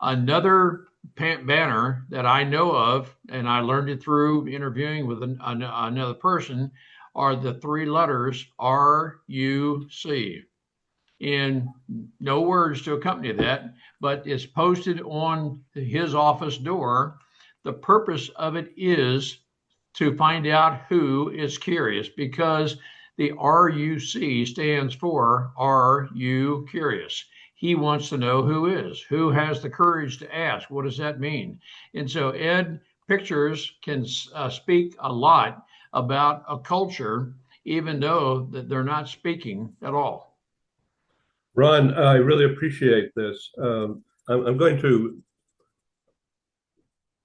Another banner that I know of, and I learned it through interviewing with another person, are the three letters RUC. And no words to accompany that, but it's posted on his office door. The purpose of it is to find out who is curious, because the RUC stands for Are You Curious? He wants to know who has the courage to ask. What does that mean? And so, Ed, pictures can speak a lot about a culture, even though that they're not speaking at all. Ron, I really appreciate this. I'm going to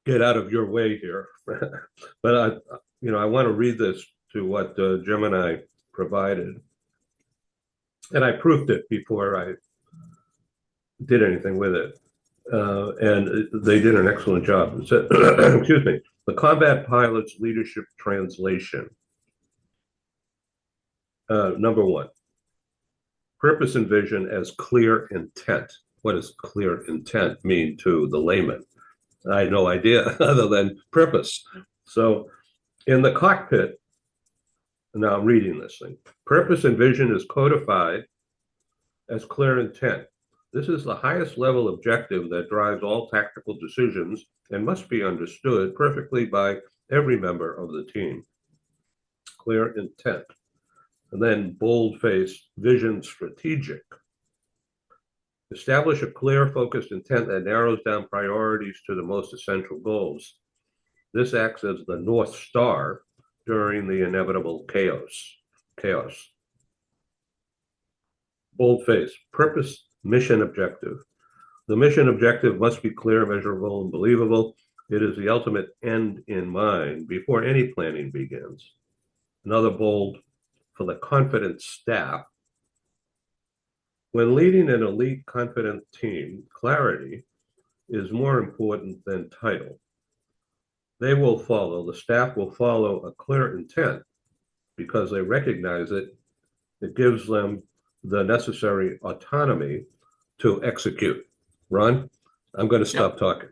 get out of your way here, but I want to read this to what Gemini provided, and I proofed it before I did anything with it, and they did an excellent job. It said, excuse me, the combat pilot's leadership translation. Number one, purpose and vision as clear intent. What does clear intent mean to the layman? I had no idea other than purpose. So in the cockpit, now I'm reading this thing, purpose and vision is codified as clear intent. This is the highest level objective that drives all tactical decisions and must be understood perfectly by every member of the team. Clear intent. And then bold-faced vision strategic. Establish a clear, focused intent that narrows down priorities to the most essential goals. This acts as the North Star during the inevitable chaos. Boldface, purpose, mission, objective. The mission objective must be clear, measurable, and believable. It is the ultimate end in mind before any planning begins. Another bold, for the confident staff. When leading an elite, confident team, clarity is more important than title. The staff will follow a clear intent because they recognize it. It gives them the necessary autonomy to execute. Ron, I'm going to Yep. stop talking.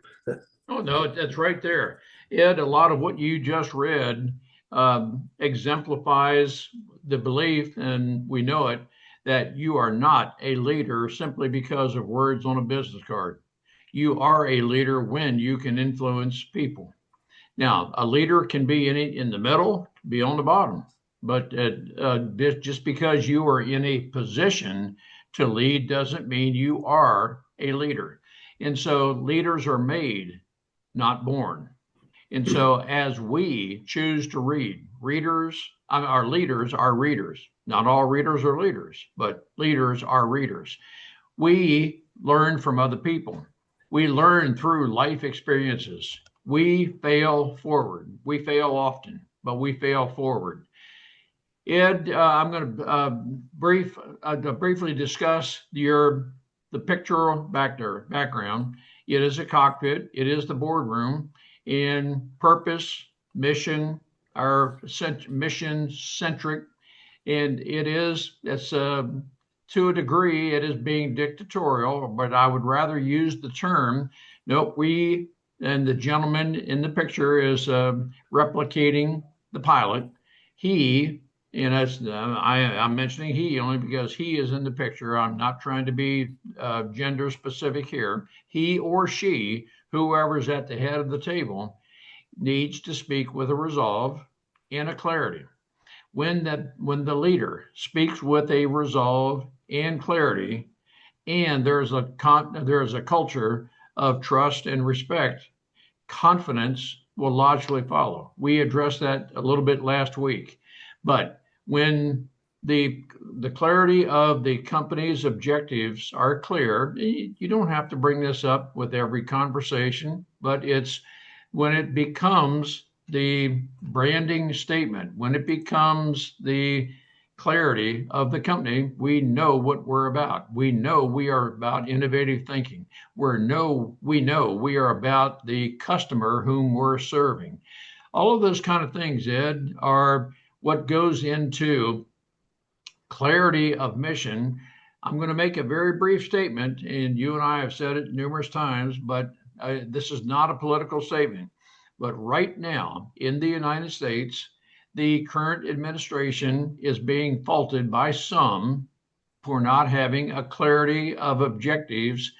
Oh, no, that's right there. Ed, a lot of what you just read exemplifies the belief, and we know it, that you are not a leader simply because of words on a business card. You are a leader when you can influence people. Now, a leader can be in the middle, be on the bottom, but just because you are in a position to lead doesn't mean you are a leader. And so leaders are made, not born. And so as we choose to read, our leaders are readers. Not all readers are leaders, but leaders are readers. We learn from other people. We learn through life experiences. We fail forward. We fail often, but we fail forward. Ed, I'm going to briefly discuss the pictorial background. It is a cockpit. It is the boardroom. In purpose, mission, our mission centric, and it's to a degree it is being dictatorial, but I would rather use the term. Nope, we and the gentleman in the picture is replicating the pilot. He, and I'm mentioning he only because he is in the picture. I'm not trying to be gender specific here. He or she, whoever's at the head of the table, needs to speak with a resolve and a clarity. When the leader speaks with a resolve and clarity, and there's a culture of trust and respect, confidence will logically follow. We addressed that a little bit last week, but when the clarity of the company's objectives are clear, you don't have to bring this up with every conversation, but it's when it becomes the branding statement, when it becomes the clarity of the company, we know what we're about. We know we are about innovative thinking. We know we are about the customer whom we're serving. All of those kind of things, Ed, are what goes into clarity of mission, I'm going to make a very brief statement, and you and I have said it numerous times, but this is not a political statement. But right now in the United States, the current administration is being faulted by some for not having a clarity of objectives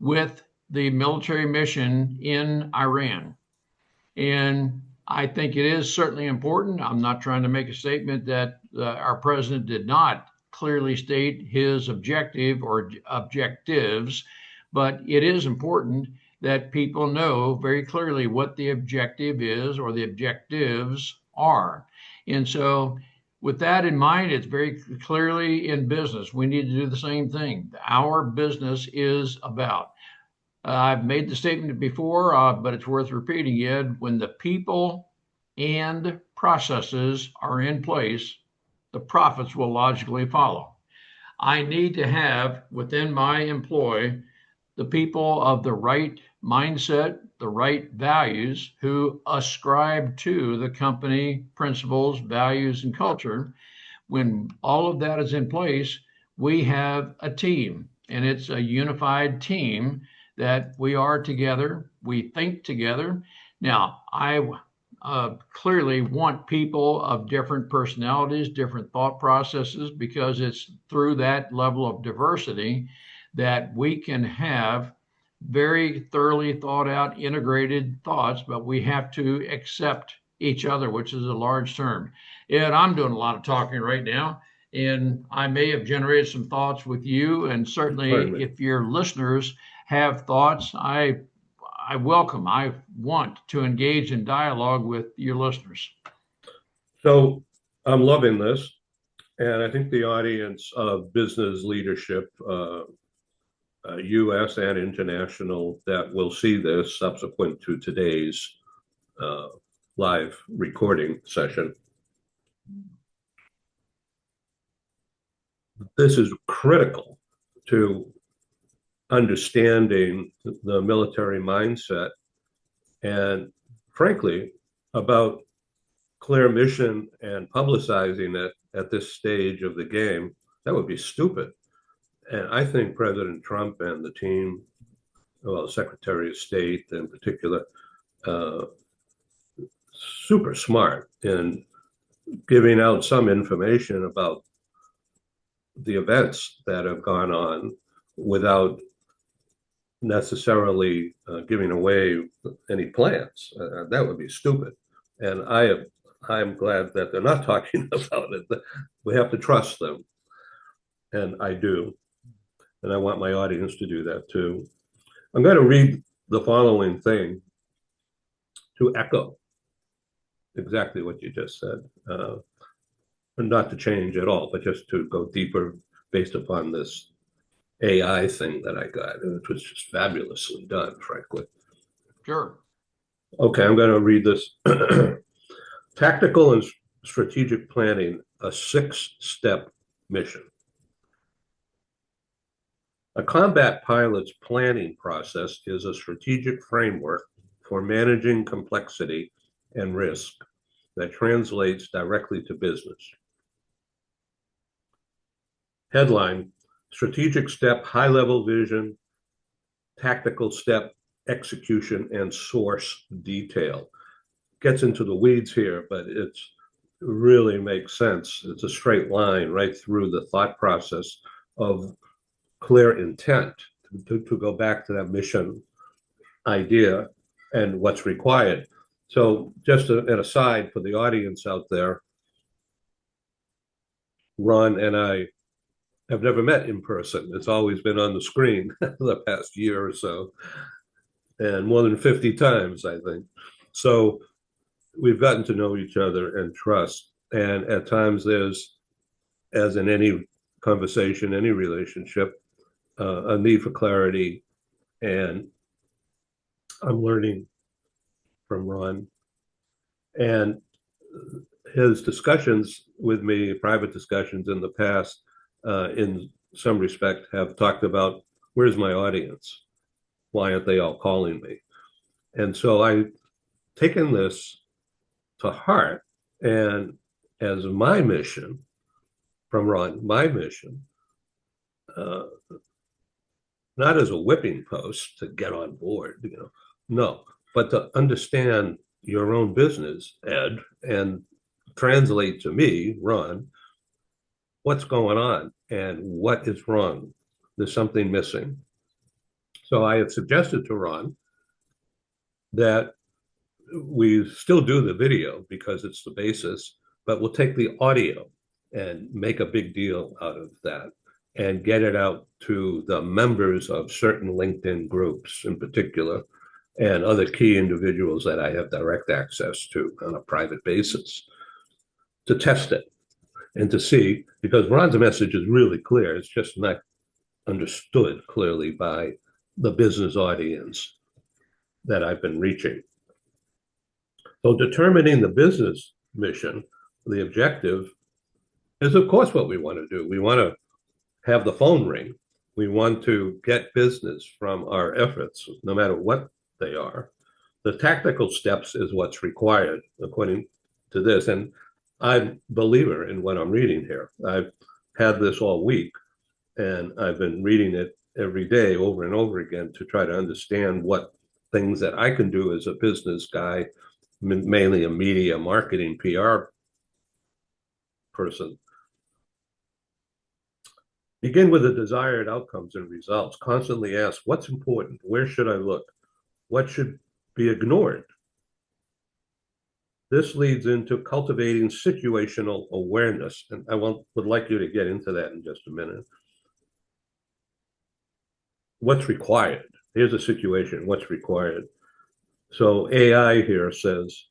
with the military mission in Iran. And I think it is certainly important. I'm not trying to make a statement that our president did not clearly state his objective or objectives, but it is important that people know very clearly what the objective is or the objectives are. And so, with that in mind, it's very clearly in business. We need to do the same thing. Our business is about I've made the statement before, but it's worth repeating it. When the people and processes are in place, the profits will logically follow. I need to have within my employ the people of the right mindset, the right values, who ascribe to the company principles, values, and culture. When all of that is in place, we have a team, and it's a unified team that we are together, we think together. Now, I clearly want people of different personalities, different thought processes, because it's through that level of diversity that we can have very thoroughly thought out, integrated thoughts, but we have to accept each other, which is a large term. Ed, I'm doing a lot of talking right now, and I may have generated some thoughts with you. And certainly, if your listeners have thoughts, I welcome, I want to engage in dialogue with your listeners. So I'm loving this. And I think the audience of business leadership, US and international, that will see this subsequent to today's live recording session. This is critical to understanding the military mindset and, frankly, about clear mission and publicizing it at this stage of the game. That would be stupid. And I think President Trump and the team, well, Secretary of State in particular, super smart in giving out some information about the events that have gone on without necessarily giving away any plans. That would be stupid. And I'm glad that they're not talking about it. We have to trust them. And I do. And I want my audience to do that too. I'm going to read the following thing to echo exactly what you just said. And not to change at all, but just to go deeper based upon this AI thing that I got. It was just fabulously done, frankly. Sure. Okay, I'm going to read this. Tactical and strategic planning, a 6-step mission. A combat pilot's planning process is a strategic framework for managing complexity and risk that translates directly to business. Headline: strategic step, high-level vision; tactical step, execution and source detail. Gets into the weeds here, but it really makes sense. It's a straight line right through the thought process of clear intent to go back to that mission idea and what's required. So just an aside for the audience out there, Ron and I have never met in person. It's always been on the screen the past year or so, and more than 50 times, I think. So we've gotten to know each other and trust. And at times there's, as in any conversation, any relationship, a need for clarity. And I'm learning from Ron. And his discussions with me, private discussions in the past, in some respect, have talked about, where's my audience? Why aren't they all calling me? And so I've taken this to heart, and as my mission from Ron, my mission, uh, not as a whipping post to get on board, no, but to understand your own business, Ed, and translate to me, Ron, what's going on and what is wrong. There's something missing. So I have suggested to Ron that we still do the video because it's the basis, but we'll take the audio and make a big deal out of that and get it out to the members of certain LinkedIn groups in particular and other key individuals that I have direct access to on a private basis to test it and to see, because Ron's message is really clear. It's just not understood clearly by the business audience that I've been reaching. So determining the business mission, the objective, is of course what we want to do. We want to have the phone ring. We want to get business from our efforts, no matter what they are. The tactical steps is what's required according to this. And I'm a believer in what I'm reading here. I've had this all week, and I've been reading it every day over and over again to try to understand what things that I can do as a business guy, mainly a media marketing PR person. Begin with the desired outcomes and results. Constantly ask, what's important? Where should I look? What should be ignored? This leads into cultivating situational awareness. And I would like you to get into that in just a minute. What's required? Here's a situation, what's required? So AI here says,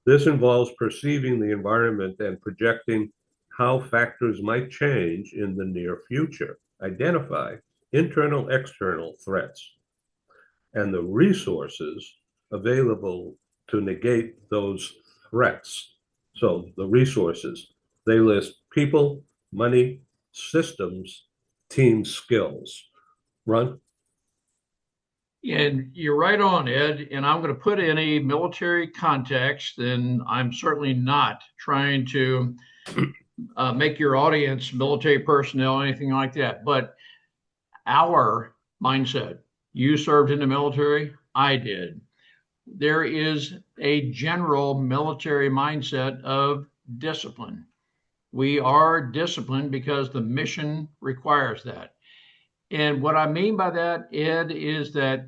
this involves perceiving the environment and projecting how factors might change in the near future. Identify internal, external threats and the resources available to negate those threats. So the resources, they list people, money, systems, team skills. Ron? And you're right on, Ed. And I'm going to put in a military context, and I'm certainly not trying to make your audience military personnel, anything like that. But our mindset, you served in the military, I did. There is a general military mindset of discipline. We are disciplined because the mission requires that. And what I mean by that, Ed, is that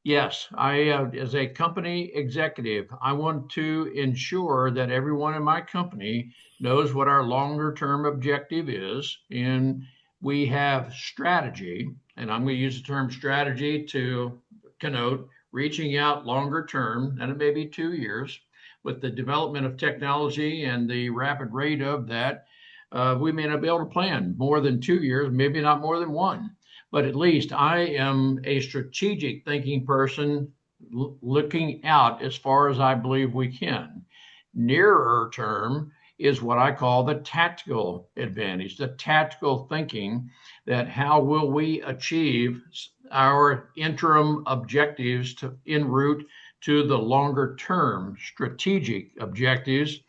yes, as a company executive, I want to ensure that everyone in my company knows what our longer term objective is. And we have strategy, and I'm going to use the term strategy to connote reaching out longer term, and it may be 2 years. With the development of technology and the rapid rate of that, we may not be able to plan more than 2 years, maybe not more than one. But at least I am a strategic thinking person looking out as far as I believe we can. Nearer term is what I call the tactical advantage, the tactical thinking that how will we achieve our interim objectives en route to the longer term strategic objectives.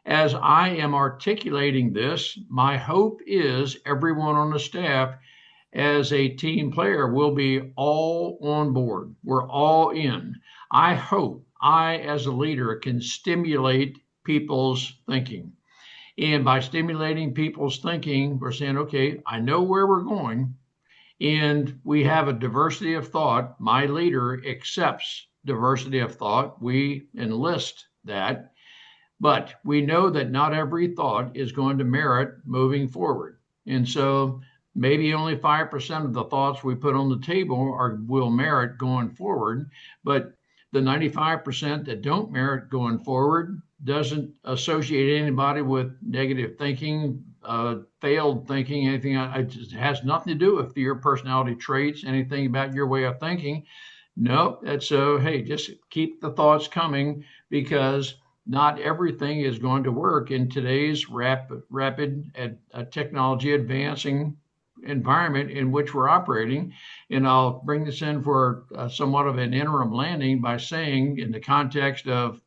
As I am articulating this, my hope is everyone on the staff as a team player will be all on board. We're all in. I hope I, as a leader, can stimulate people's thinking. And by stimulating people's thinking, we're saying, okay, I know where we're going, and we have a diversity of thought. My leader accepts diversity of thought. We enlist that. But we know that not every thought is going to merit moving forward. And so maybe only 5% of the thoughts we put on the table will merit going forward, but the 95% that don't merit going forward doesn't associate anybody with negative thinking, failed thinking, anything. It just has nothing to do with your personality traits, anything about your way of thinking. No, that's hey, just keep the thoughts coming, because not everything is going to work in today's rapid technology advancing environment in which we're operating. And I'll bring this in for somewhat of an interim landing by saying, in the context of,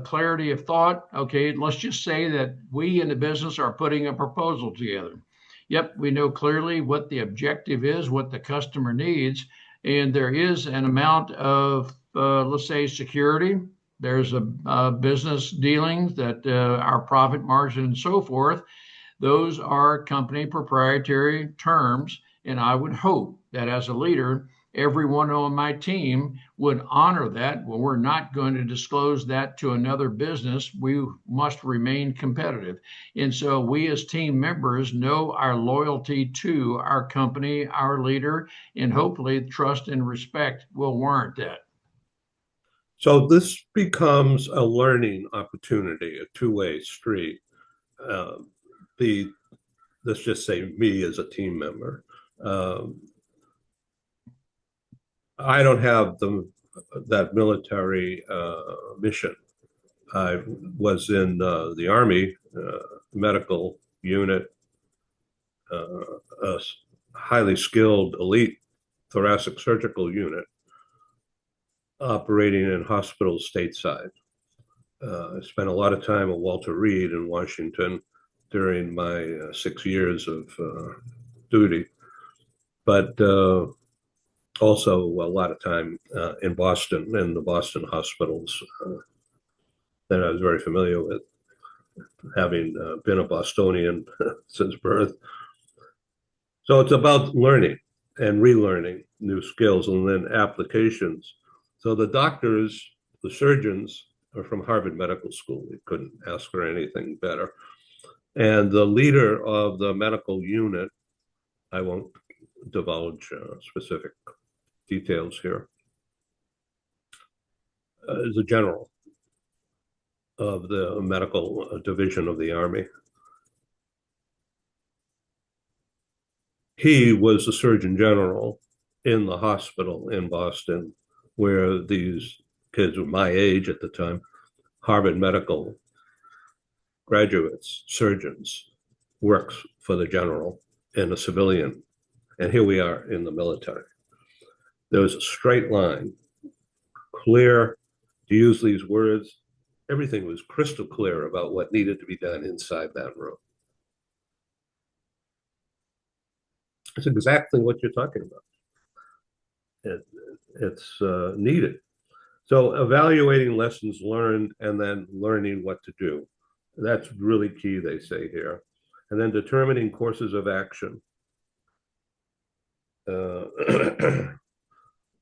clarity of thought, okay, let's just say that we in the business are putting a proposal together. Yep, we know clearly what the objective is, what the customer needs, and there is an amount of, let's say, security. There's a business dealings that our profit margin and so forth. Those are company proprietary terms, and I would hope that as a leader, everyone on my team would honor that. Well, we're not going to disclose that to another business. We must remain competitive. And so we as team members know our loyalty to our company, our leader, and hopefully trust and respect will warrant that. So this becomes a learning opportunity, a two-way street. Um, the let's just say me as a team member. Um, I don't have that military mission. I was in the Army medical unit, a highly skilled elite thoracic surgical unit operating in hospitals stateside. I spent a lot of time at Walter Reed in Washington during my 6 years of duty, but also a lot of time in Boston, in the Boston hospitals that I was very familiar with, having been a Bostonian since birth. So it's about learning and relearning new skills and then applications. So the doctors, the surgeons are from Harvard Medical School. We couldn't ask for anything better. And the leader of the medical unit, I won't divulge specific details here, is a general of the medical division of the Army. He was the Surgeon General in the hospital in Boston where these kids were my age at the time, Harvard Medical graduates, surgeons, works for the general in a civilian. And here we are in the military. There was a straight line, clear, to use these words, everything was crystal clear about what needed to be done inside that room. It's exactly what you're talking about. It's needed. So evaluating lessons learned and then learning what to do. That's really key, they say here. And then determining courses of action.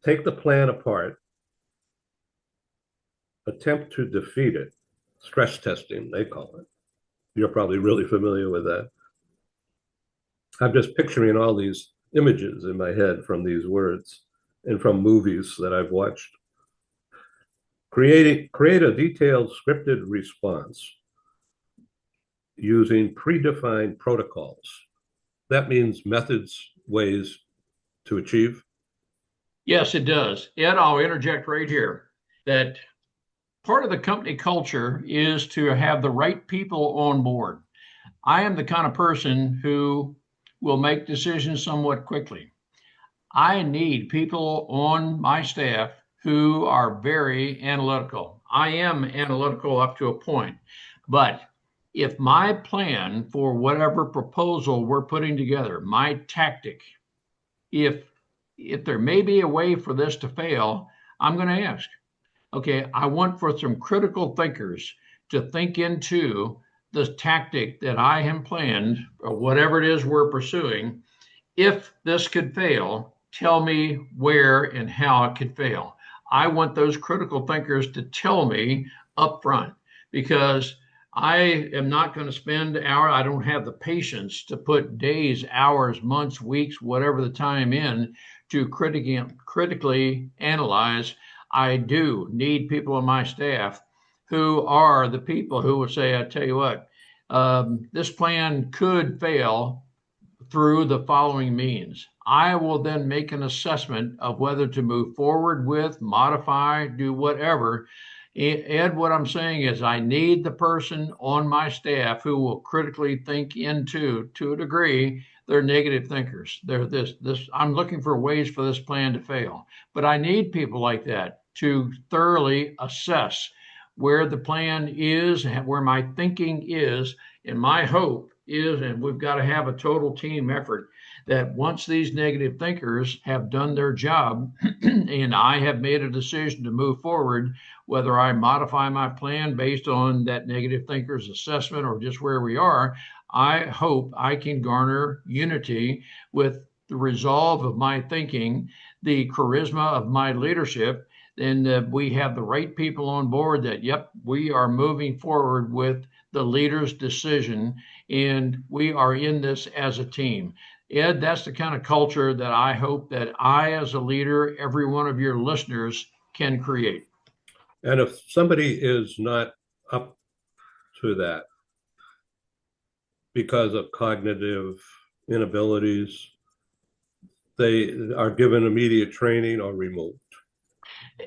Take the plan apart, attempt to defeat it. Stress testing, they call it. You're probably really familiar with that. I'm just picturing all these images in my head from these words and from movies that I've watched. Create a detailed scripted response using predefined protocols. That means methods, ways to achieve. Yes, it does. Ed, I'll interject right here that part of the company culture is to have the right people on board. I am the kind of person who will make decisions somewhat quickly. I need people on my staff who are very analytical. I am analytical up to a point, but if my plan for whatever proposal we're putting together, my tactic, if there may be a way for this to fail, I'm going to ask. Okay, I want for some critical thinkers to think into the tactic that I have planned, or whatever it is we're pursuing. If this could fail, tell me where and how it could fail. I want those critical thinkers to tell me up front because I am not going to spend hours. I don't have the patience to put days, hours, months, weeks, whatever the time in to critically analyze. I do need people on my staff who are the people who will say, I tell you what, this plan could fail through the following means. I will then make an assessment of whether to move forward with, modify, do whatever. Ed, what I'm saying is I need the person on my staff who will critically think into, to a degree, they're negative thinkers. They're this, I'm looking for ways for this plan to fail. But I need people like that to thoroughly assess where the plan is, where my thinking is. And my hope is, and we've got to have a total team effort, that once these negative thinkers have done their job and I have made a decision to move forward, whether I modify my plan based on that negative thinker's assessment or just where we are, I hope I can garner unity with the resolve of my thinking, the charisma of my leadership, and we have the right people on board that, yep, we are moving forward with the leader's decision and we are in this as a team. Ed, that's the kind of culture that I hope that I, as a leader, every one of your listeners can create. And if somebody is not up to that because of cognitive inabilities, they are given immediate training or removed.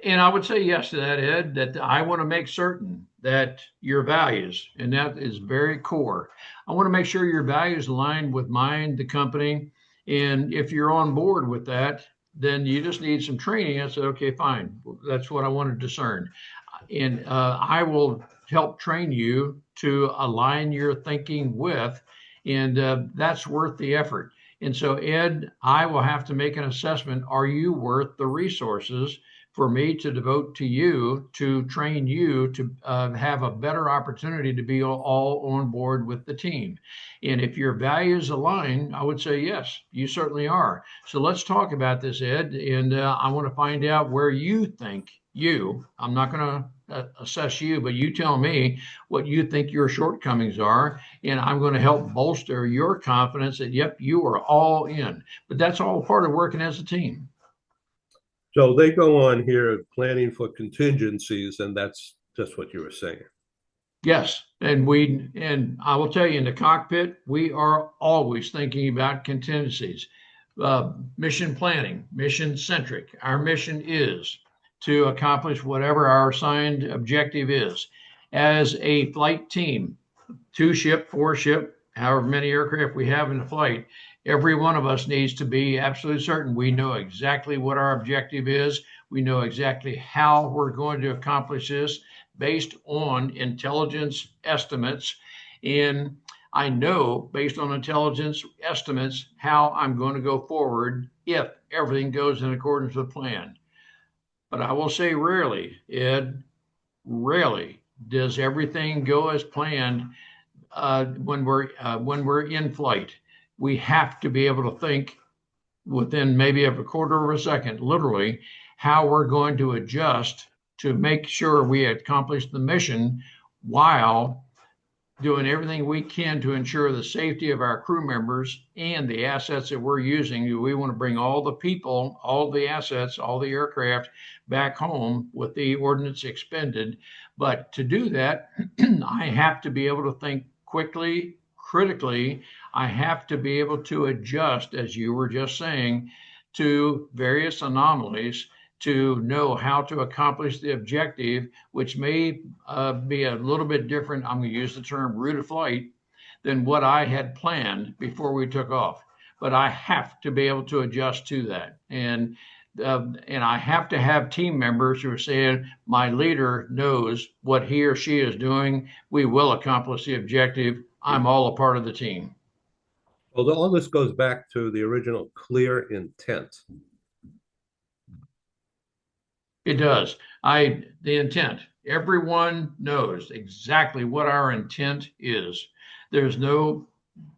And I would say yes to that, Ed, that I want to make certain that your values, and that is very core. I want to make sure your values align with mine, the company. And if you're on board with that, then you just need some training. I said, okay, fine. That's what I want to discern. And I will help train you to align your thinking with, and that's worth the effort. And so, Ed, I will have to make an assessment. Are you worth the resources for me to devote to you, to train you to have a better opportunity to be all on board with the team? And if your values align, I would say, yes, you certainly are. So let's talk about this, Ed. And I want to find out where you think I'm not going to assess you, but you tell me what you think your shortcomings are. And I'm going to help bolster your confidence that, yep, you are all in. But that's all part of working as a team. So they go on here planning for contingencies, and that's just what you were saying. Yes, and I will tell you, in the cockpit, we are always thinking about contingencies. Mission planning, mission centric. Our mission is to accomplish whatever our assigned objective is. As a flight team, 2 ship, 4 ship, however many aircraft we have in the flight, every one of us needs to be absolutely certain we know exactly what our objective is. We know exactly how we're going to accomplish this based on intelligence estimates. And I know, based on intelligence estimates, how I'm going to go forward if everything goes in accordance with plan. But I will say rarely, Ed, rarely does everything go as planned when we're in flight. We have to be able to think within maybe a quarter of a second, literally, how we're going to adjust to make sure we accomplish the mission while doing everything we can to ensure the safety of our crew members and the assets that we're using. We want to bring all the people, all the assets, all the aircraft back home with the ordnance expended. But to do that, I have to be able to think quickly, critically. I have to be able to adjust, as you were just saying, to various anomalies to know how to accomplish the objective, which may be a little bit different. I'm going to use the term route of flight than what I had planned before we took off. But I have to be able to adjust to that. And I have to have team members who are saying, my leader knows what he or she is doing. We will accomplish the objective. I'm all a part of the team. Well, all this goes back to the original clear intent. It does. The intent. Everyone knows exactly what our intent is. There's no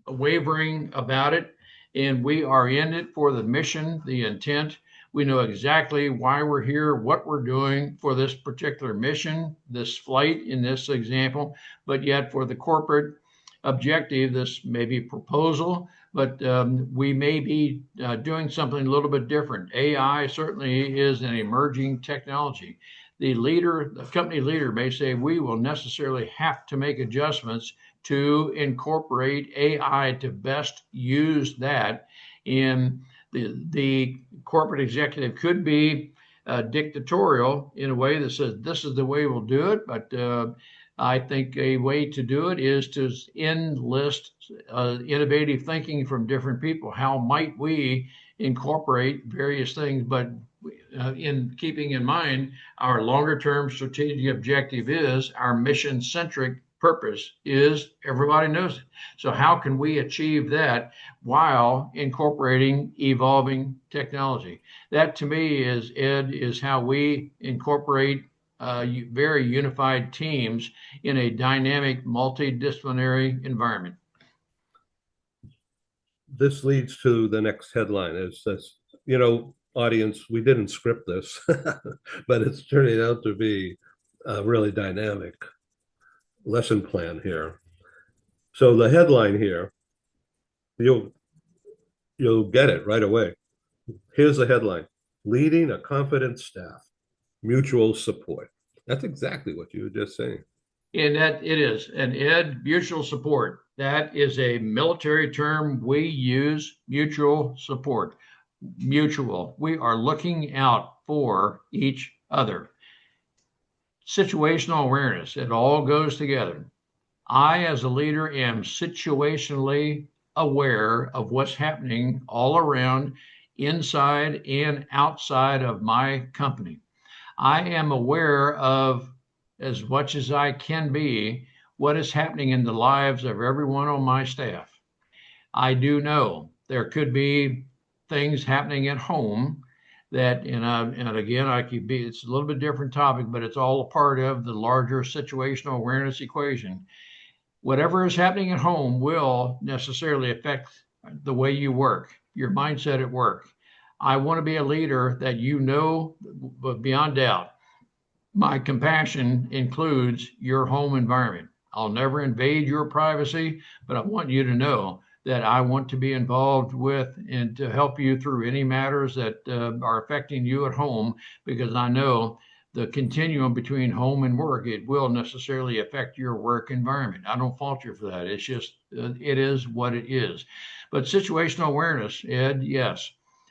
wavering about it. And we are in it for the mission, the intent. We know exactly why we're here, what we're doing for this particular mission, this flight in this example, but yet for the corporate objective, this may be proposal, but we may be doing something a little bit different. AI certainly is an emerging technology. The company leader may say, we will necessarily have to make adjustments to incorporate AI to best use that. In the corporate executive could be dictatorial in a way that says, this is the way we'll do it, but I think a way to do it is to enlist innovative thinking from different people. How might we incorporate various things, but in keeping in mind our longer term strategic objective is our mission centric purpose is everybody knows it. So how can we achieve that while incorporating evolving technology? That to me is, Ed, is how we incorporate very unified teams in a dynamic, multidisciplinary environment. This leads to the next headline. Is this, audience, we didn't script this, but it's turning out to be a really dynamic lesson plan here. So the headline here, you'll get it right away. Here's the headline: Leading a Confident Staff, Mutual Support. That's exactly what you were just saying. And that it is. And Ed, mutual support, that is a military term we use, mutual support. Mutual. We are looking out for each other. Situational awareness, it all goes together. I, as a leader, am situationally aware of what's happening all around, inside and outside of my company. I am aware of, as much as I can be, what is happening in the lives of everyone on my staff. I do know there could be things happening at home that, and again, I could be, it's a little bit different topic, but it's all a part of the larger situational awareness equation. Whatever is happening at home will necessarily affect the way you work, your mindset at work. I want to be a leader that but beyond doubt, my compassion includes your home environment. I'll never invade your privacy, but I want you to know that I want to be involved with and to help you through any matters that are affecting you at home, because I know the continuum between home and work, it will necessarily affect your work environment. I don't fault you for that. It's just, it is what it is. But situational awareness, Ed, yes,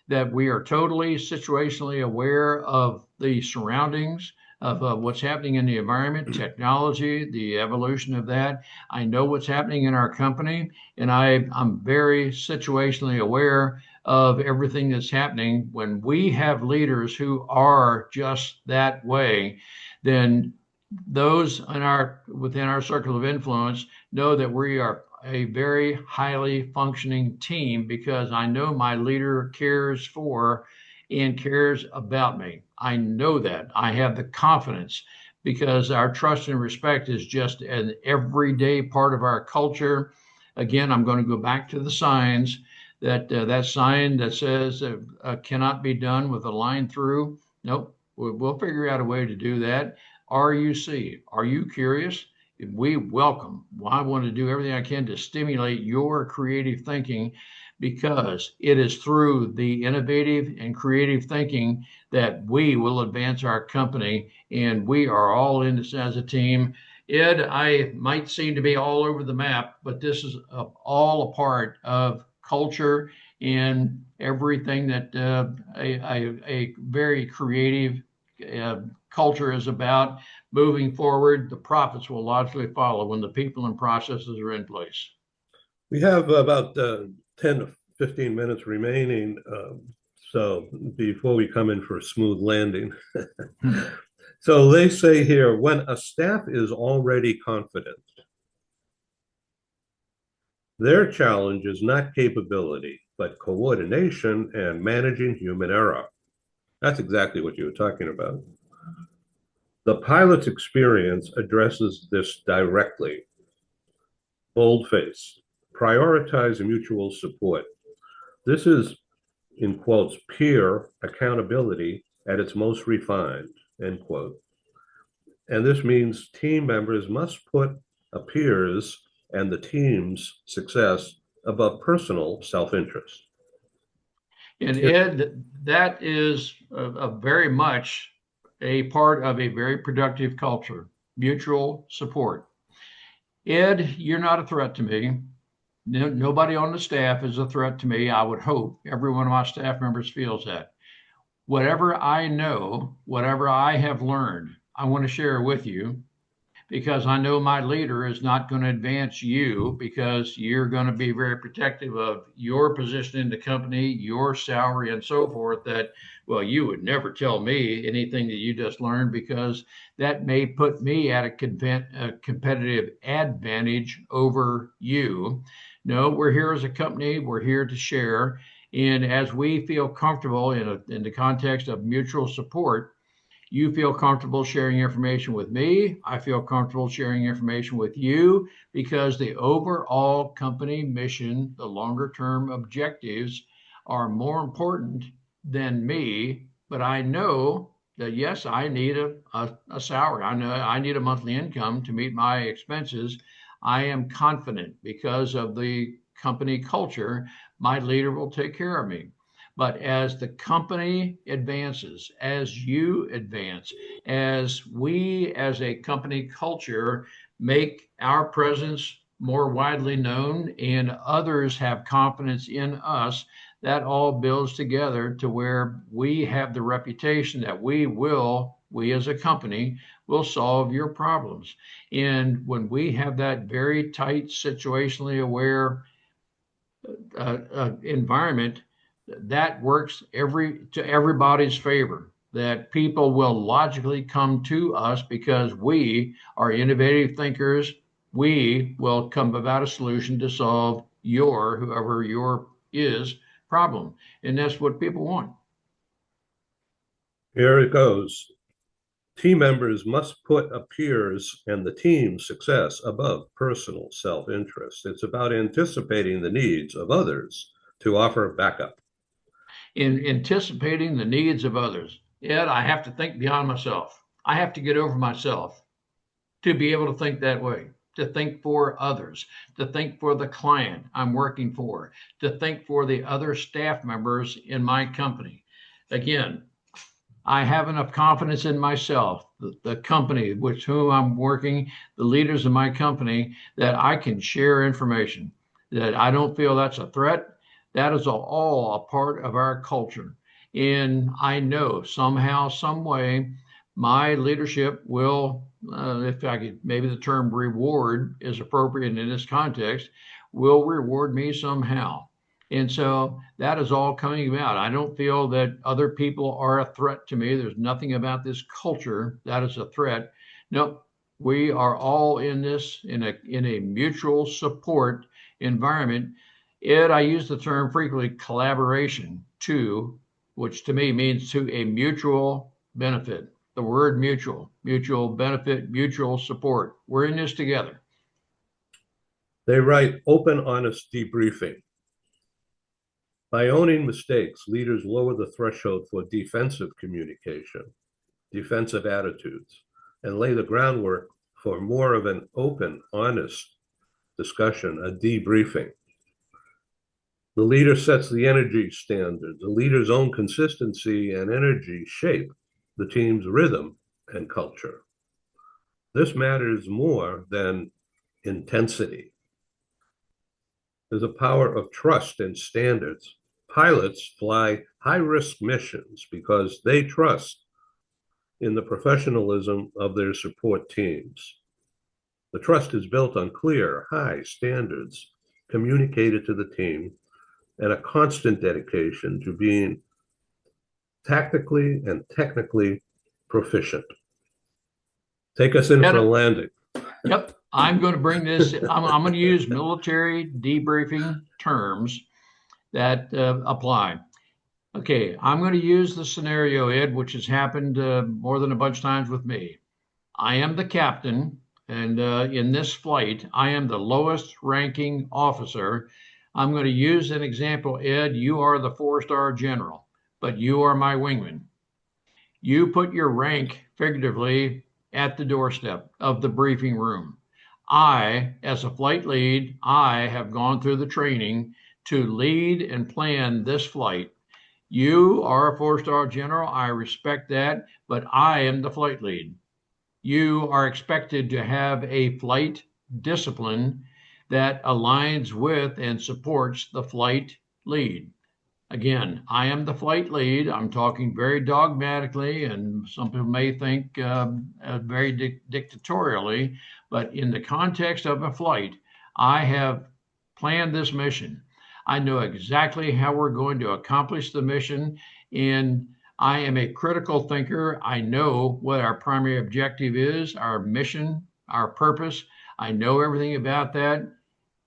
that we are totally situationally aware of the surroundings, of what's happening in the environment, technology, the evolution of that. I know what's happening in our company, and I'm very situationally aware of everything that's happening. When we have leaders who are just that way, then those within our circle of influence know that we are a very highly functioning team, because I know my leader cares for and cares about me. I know that. I have the confidence, because our trust and respect is just an everyday part of our culture. Again, I'm going to go back to the signs, that sign that says cannot be done with a line through. Nope, we'll figure out a way to do that. RUC, are you curious? We welcome. Well, I want to do everything I can to stimulate your creative thinking, because it is through the innovative and creative thinking that we will advance our company, and we are all in this as a team. Ed, I might seem to be all over the map, but this is all a part of culture and everything that a very creative culture is about. Moving forward, the profits will logically follow when the people and processes are in place. We have about 10 to 15 minutes remaining. So before we come in for a smooth landing. So they say here, when a staff is already confident, their challenge is not capability, but coordination and managing human error. That's exactly what you were talking about. The pilot's experience addresses this directly. Boldface, prioritize mutual support. This is, in quotes, peer accountability at its most refined, end quote. And this means team members must put a peer's and the team's success above personal self-interest. And Ed, that is a very much a part of a very productive culture, mutual support. Ed, you're not a threat to me. Nobody on the staff is a threat to me. I would hope every one of my staff members feels that. Whatever I know, whatever I have learned, I want to share with you, because I know my leader is not going to advance you, because you're going to be very protective of your position in the company, your salary, and so forth, that Well, you would never tell me anything that you just learned because that may put me at a competitive advantage over you. No, we're here as a company, we're here to share. And as we feel comfortable in the context of mutual support, you feel comfortable sharing information with me. I feel comfortable sharing information with you because the overall company mission, the longer term objectives are more important than me. But I know that, yes, I need a salary. I know I need a monthly income to meet my expenses. I am confident because of the company culture, my leader will take care of me. But as the company advances, as you advance, as we as a company culture make our presence more widely known and others have confidence in us, that all builds together to where we have the reputation that we as a company will solve your problems. And when we have that very tight, situationally aware environment, that works to everybody's favor. That people will logically come to us because we are innovative thinkers. We will come about a solution to solve whoever your is problem, and that's what people want. Here it goes. Team members must put a peer's and the team's success above personal self-interest. It's about anticipating the needs of others to offer backup. In anticipating the needs of others, Ed, I have to think beyond myself. I have to get over myself to be able to think that way, to think for others, to think for the client I'm working for, to think for the other staff members in my company. Again, I have enough confidence in myself, the company with whom I'm working, the leaders of my company, that I can share information, that I don't feel that's a threat. That is all a part of our culture. And I know somehow, some way, my leadership will, if I could, maybe the term reward is appropriate in this context, will reward me somehow. And so that is all coming about. I don't feel that other people are a threat to me. There's nothing about this culture that is a threat. No, we are all in this in a mutual support environment. Ed, I use the term frequently collaboration to, which to me means to a mutual benefit. The word mutual, mutual benefit, mutual support. We're in this together. They write open, honest debriefing. By owning mistakes, leaders lower the threshold for defensive communication, defensive attitudes, and lay the groundwork for more of an open, honest discussion, a debriefing. The leader sets the energy standard. The leader's own consistency and energy shape the team's rhythm and culture. This matters more than intensity. There's a power of trust and standards. Pilots fly high-risk missions because they trust in the professionalism of their support teams. The trust is built on clear, high standards communicated to the team and a constant dedication to being tactically and technically proficient. Take us in for a landing. Yep. I'm going to bring this, I'm going to use military debriefing terms that apply. Okay, I'm going to use the scenario, Ed, which has happened more than a bunch of times with me. I am the captain, and in this flight, I am the lowest ranking officer. I'm going to use an example, Ed. You are the 4-star general, but you are my wingman. You put your rank figuratively at the doorstep of the briefing room. I, as a flight lead, I have gone through the training to lead and plan this flight. You are a 4-star general. I respect that, but I am the flight lead. You are expected to have a flight discipline that aligns with and supports the flight lead. Again, I am the flight lead. I'm talking very dogmatically, and some people may think very dictatorially, but in the context of a flight, I have planned this mission. I know exactly how we're going to accomplish the mission, and I am a critical thinker. I know what our primary objective is, our mission, our purpose. I know everything about that.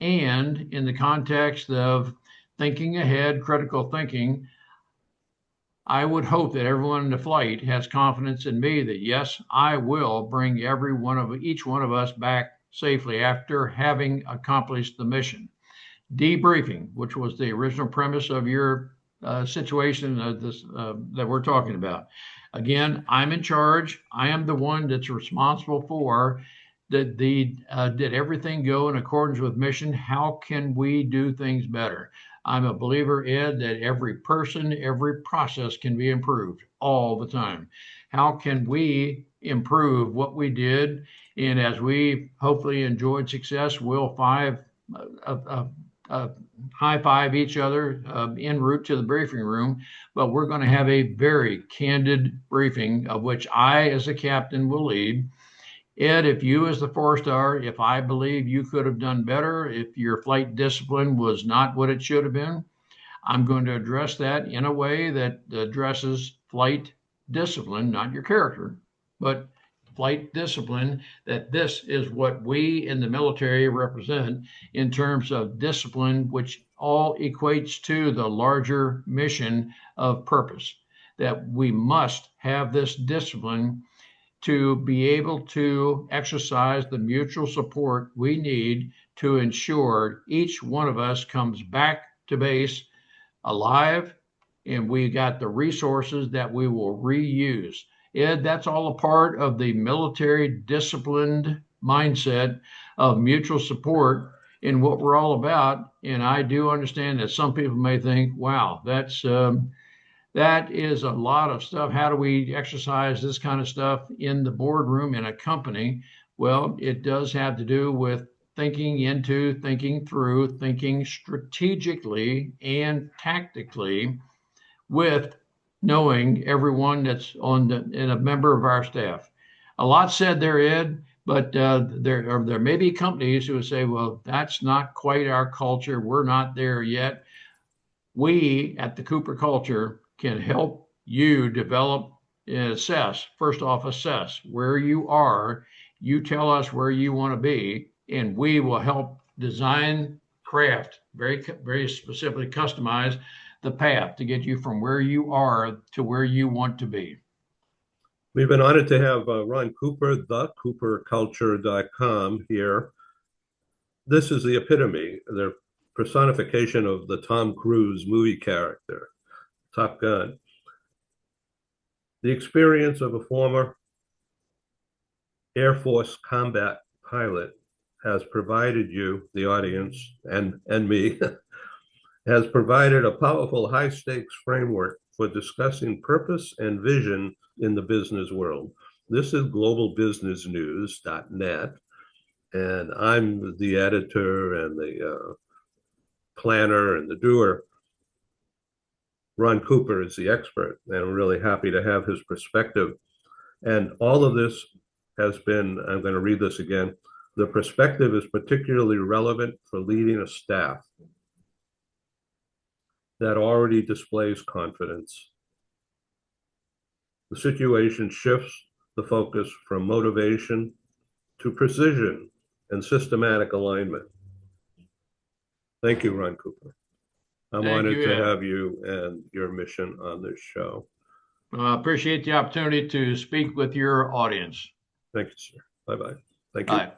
And in the context of thinking ahead, critical thinking, I would hope that everyone in the flight has confidence in me that yes, I will bring each one of us back safely after having accomplished the mission. Debriefing, which was the original premise of your situation that we're talking about. Again, I'm in charge. I am the one that's responsible for did everything go in accordance with mission? How can we do things better? I'm a believer, Ed, that every person, every process can be improved all the time. How can we improve what we did? And as we hopefully enjoyed success, we'll high five each other en route to the briefing room. But we're going to have a very candid briefing of which I, as a captain, will lead. Ed, if you as the four-star, if I believe you could have done better, if your flight discipline was not what it should have been, I'm going to address that in a way that addresses flight discipline, not your character, but flight discipline, that this is what we in the military represent in terms of discipline, which all equates to the larger mission of purpose, that we must have this discipline to be able to exercise the mutual support we need to ensure each one of us comes back to base alive and we got the resources that we will reuse. Ed, that's all a part of the military disciplined mindset of mutual support in what we're all about. And I do understand that some people may think, wow, that is a lot of stuff. How do we exercise this kind of stuff in the boardroom in a company? Well, it does have to do with thinking into, thinking through, thinking strategically and tactically with knowing everyone that's and a member of our staff. A lot said there, Ed, but there may be companies who would say, well, that's not quite our culture. We're not there yet. We at the Cooper Culture can help you develop and assess. First off, assess where you are. You tell us where you want to be, and we will help design, craft, very specifically customize the path to get you from where you are to where you want to be. We've been honored to have Ron Cooper, thecooperculture.com here. This is the epitome, the personification of the Tom Cruise movie character, Top Gun. The experience of a former Air Force combat pilot has provided you, the audience, and me, has provided a powerful high-stakes framework for discussing purpose and vision in the business world. This is globalbusinessnews.net, and I'm the editor and the planner and the doer. Ron Cooper is the expert, and I'm really happy to have his perspective. And all of this has been, I'm going to read this again, the perspective is particularly relevant for leading a staff that already displays confidence. The situation shifts the focus from motivation to precision and systematic alignment. Thank you, Ron Cooper. I'm honored to have you and your mission on this show. I appreciate the opportunity to speak with your audience. Thank you, sir. Bye-bye. Thank you. Bye.